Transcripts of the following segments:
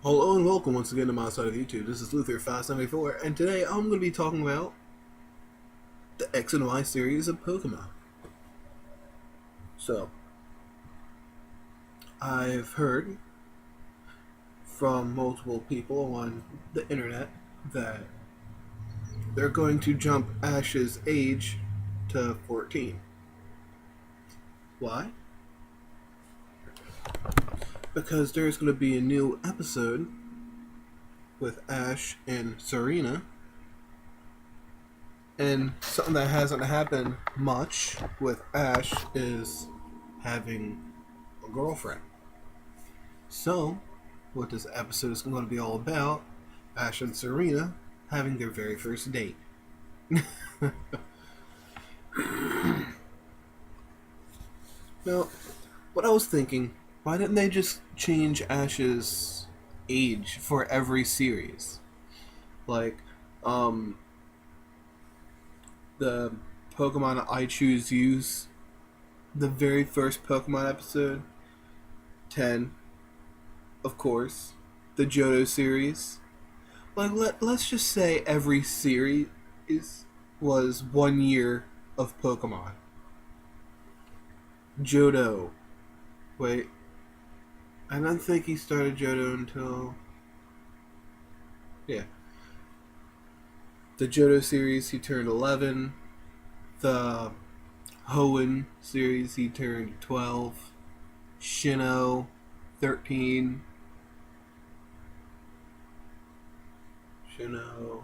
Hello and welcome once again to my side of YouTube. This is Luther Fast 94, and today I'm going to be talking about the X and Y series of Pokemon. So, I've heard from multiple people on the internet that they're going to jump Ash's age to 14. Why? Because there's going to be a new episode with Ash and Serena, and something that hasn't happened much with Ash is having a girlfriend. So, what this episode is going to be all about, Ash and Serena having their very first date. Now, what I was thinking, why didn't they just change Ash's age for every series? Like, the Pokemon I Choose You's, the very first Pokemon episode, 10, of course, the Johto series. Like, let's just say every series was 1 year of Pokemon. Johto. Wait. I don't think he started Johto until... Yeah. The Johto series, he turned 11. The Hoenn series, he turned 12. Sinnoh, 13. Sinnoh.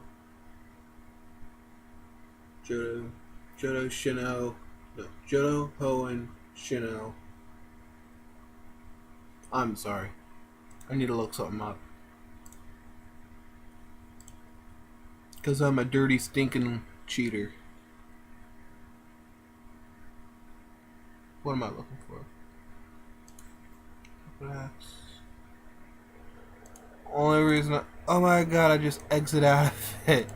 Johto, Sinnoh. No, Johto, Hoenn, Sinnoh. I'm sorry. I need to look something up. Because I'm a dirty, stinking cheater. What am I looking for? That's... Only reason I... Oh my god, I just exit out of it.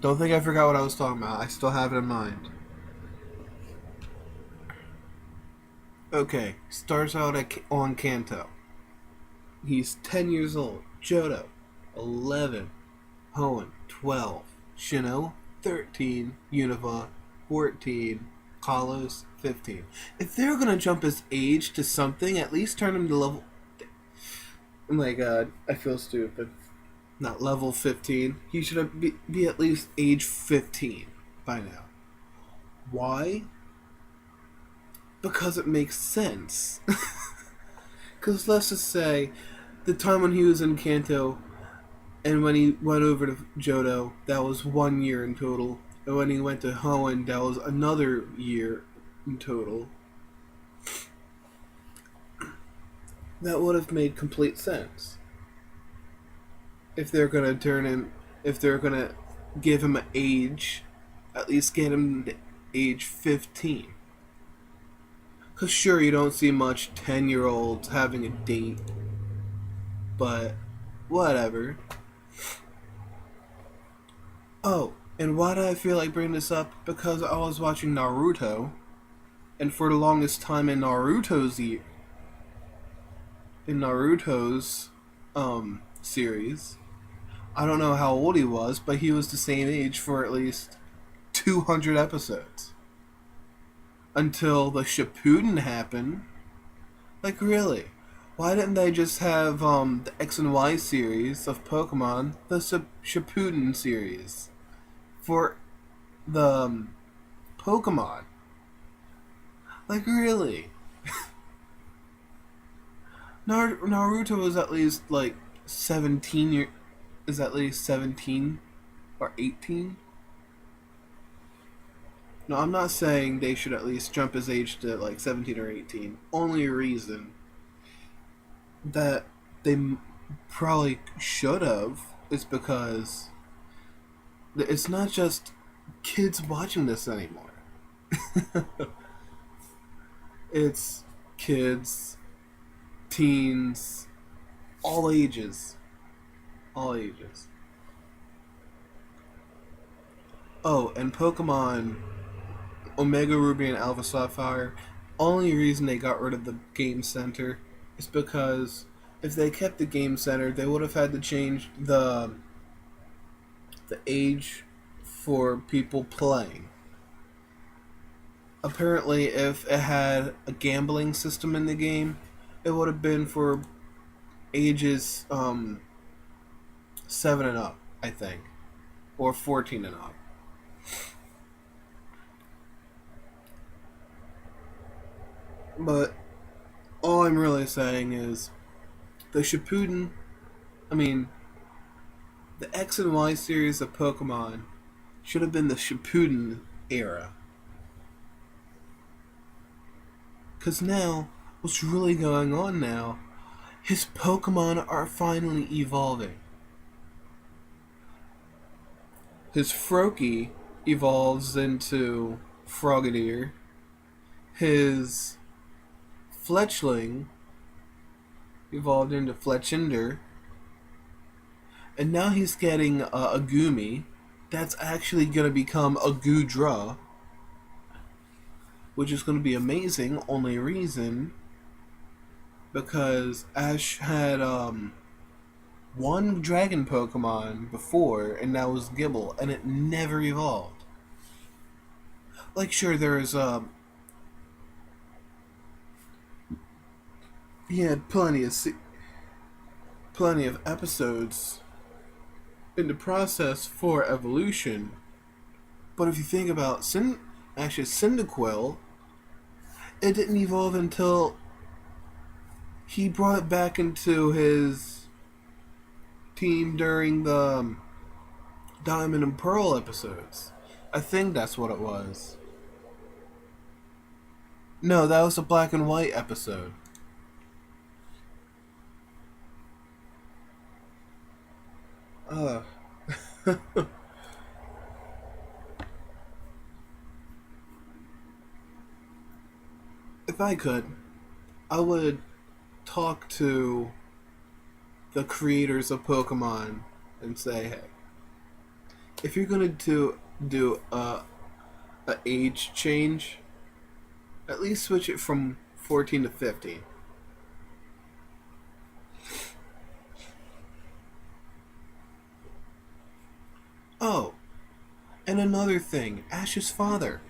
Don't think I forgot what I was talking about. I still have it in mind. Okay, starts out on Kanto. He's 10 years old. Johto, 11. Hoenn, 12. Sinnoh, 13. Unova, 14. Kalos, 15. If they're gonna jump his age to something, at least turn him to level... Oh my god, I feel stupid. Not level 15. He should be at least age 15 by now. Why? Because it makes sense. Because let's just say, the time when he was in Kanto, and when he went over to Johto, that was 1 year in total. And when he went to Hoenn, that was another year in total. That would have made complete sense. If they're gonna give him an age, at least get him to age 15. Cause sure, you don't see much 10-year-olds having a date, but whatever. Oh, and why do I feel like bringing this up? Because I was watching Naruto, and for the longest time in Naruto's series, I don't know how old he was, but he was the same age for at least 200 episodes. Until the Shippuden happened. Like, really? Why didn't they just have the X and Y series of Pokemon, the Shippuden series, for the Pokemon? Like, really? Naruto is at least, like, 17 is at least 17 or 18? No, I'm not saying they should at least jump his age to like 17 or 18. Only reason that they probably should have is because it's not just kids watching this anymore. It's kids, teens, all ages. All ages. Oh, and Pokemon Omega Ruby and Alpha Sapphire only reason they got rid of the game center is because if they kept the game center, they would have had to change the age for people playing. Apparently, if it had a gambling system in the game, it would have been for ages 7 and up, I think, or 14 and up. But all I'm really saying is the Shippuden, I mean, the X and Y series of Pokemon should have been the Shippuden era. Because now, what's really going on now, his Pokemon are finally evolving. His Froakie evolves into Frogadier. His Fletchling evolved into Fletchinder. And now he's getting a Goomy that's actually going to become a Goodra, which is going to be amazing. Only reason because Ash had one dragon Pokemon before, and that was Gibble, and it never evolved. Like, sure, there's he had plenty of episodes in the process for evolution, but if you think about Ash's Cyndaquil, it didn't evolve until he brought it back into his team during the Diamond and Pearl episodes. I think that's what it was. No, that was a Black and White episode. Uh. If I could, I would talk to the creators of Pokemon and say, hey, if you're going to do a age change, at least switch it from 14 to 15. Oh, and another thing, Ash's father.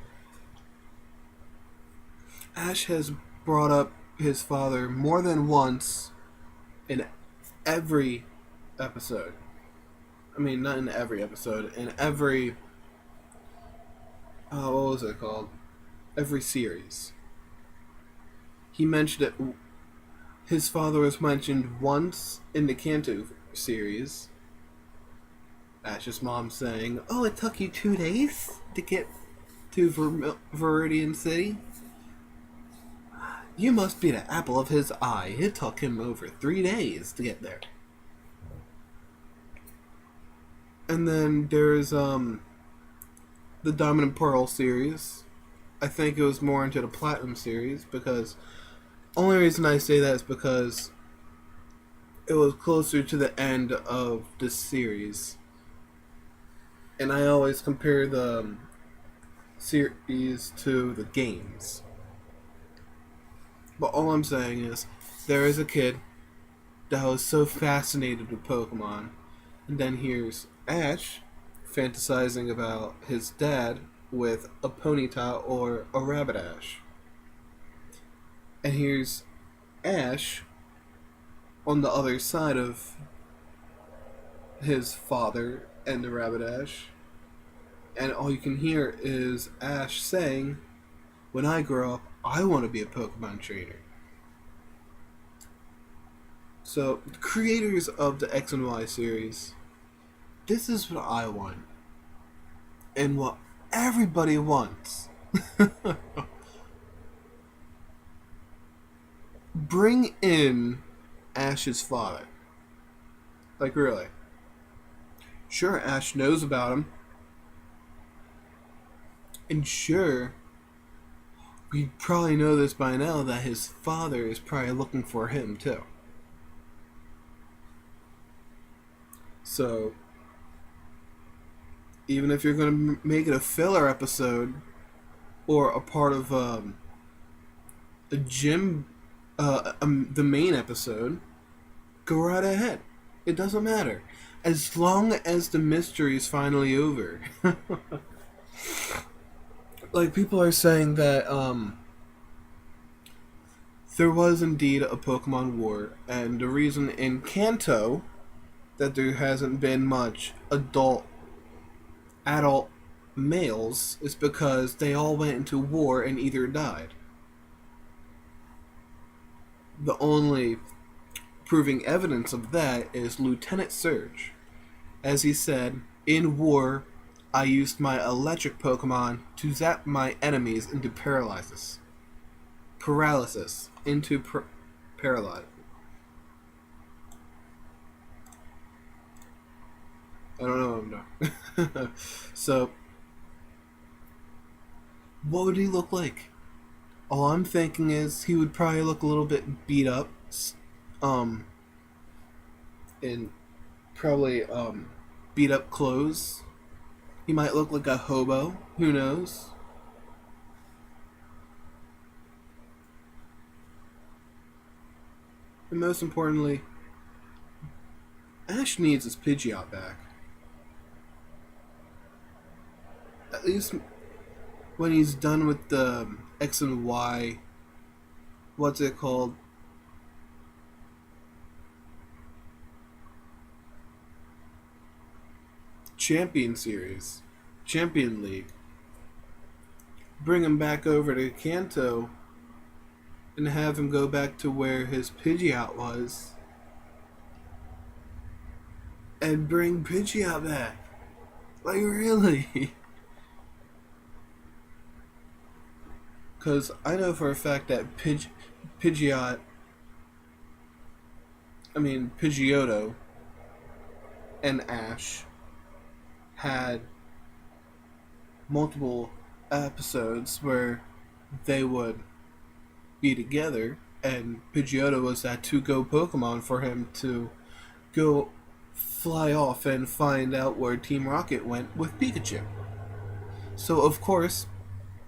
Ash has brought up his father more than once in every episode. I mean, not in every episode, in every... what was it called? Every series. He mentioned it... His father was mentioned once in the Kanto series. Ash's mom saying, "Oh, it took you 2 days to get to Viridian City? You must be the apple of his eye. It took him over 3 days to get there." And then there's the Diamond and Pearl series. I think it was more into the Platinum series, because only reason I say that is because it was closer to the end of this series. And I always compare the series to the games. But all I'm saying is, there is a kid that was so fascinated with Pokemon, and then here's Ash fantasizing about his dad with a Ponyta or a Rabbitash. And here's Ash on the other side of his father and the Rabbitash, and all you can hear is Ash saying, "When I grow up, I want to be a Pokemon trainer." So, the creators of the X and Y series, this is what I want. And what everybody wants. Bring in Ash's father. Like, really. Sure, Ash knows about him. And sure, we probably know this by now, that his father is probably looking for him, too. So, even if you're going to make it a filler episode, or a part of a gym, the main episode, go right ahead. It doesn't matter. As long as the mystery is finally over. Like, people are saying that, there was indeed a Pokemon War, and the reason in Kanto that there hasn't been much adult males is because they all went into war and either died. The only proving evidence of that is Lieutenant Surge. As he said, in war, I used my electric Pokemon to zap my enemies into paralysis. Paralysis. Into paralyze. I don't know what I'm doing. So, what would he look like? All I'm thinking is he would probably look a little bit beat up, um, in probably beat up clothes. He might look like a hobo. Who knows? And most importantly, Ash needs his Pidgeot back. At least when he's done with the X and Y, what's it called? Champion Series. Champion League. Bring him back over to Kanto and have him go back to where his Pidgeot was. And bring Pidgeot back. Like, really? Because I know for a fact that Pidgeot, Pidgeotto and Ash had multiple episodes where they would be together, and Pidgeotto was that to-go Pokemon for him to go fly off and find out where Team Rocket went with Pikachu. So, of course,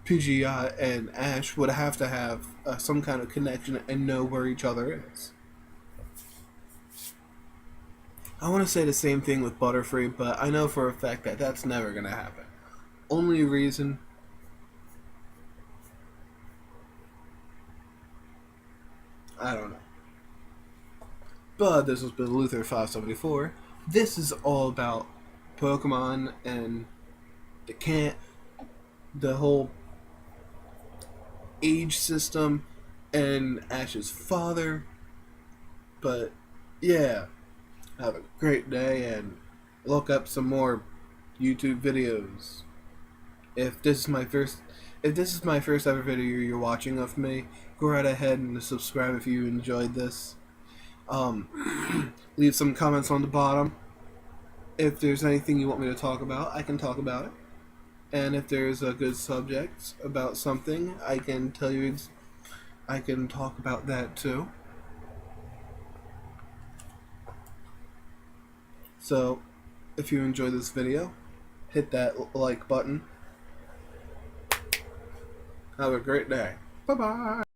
Pidgeot and Ash would have to have some kind of connection and know where each other is. I want to say the same thing with Butterfree, but I know for a fact that that's never going to happen. Only reason... I don't know. But this has been Luther574. This is all about Pokemon and the whole age system and Ash's father. But yeah, have a great day and look up some more YouTube videos. If this is my first ever video you're watching of me, go right ahead and subscribe if you enjoyed this. Leave some comments on the bottom. If there's anything you want me to talk about, I can talk about it. And if there's a good subject about something, I can tell you, I can talk about that too. So, if you enjoyed this video, hit that like button. Have a great day. Bye-bye.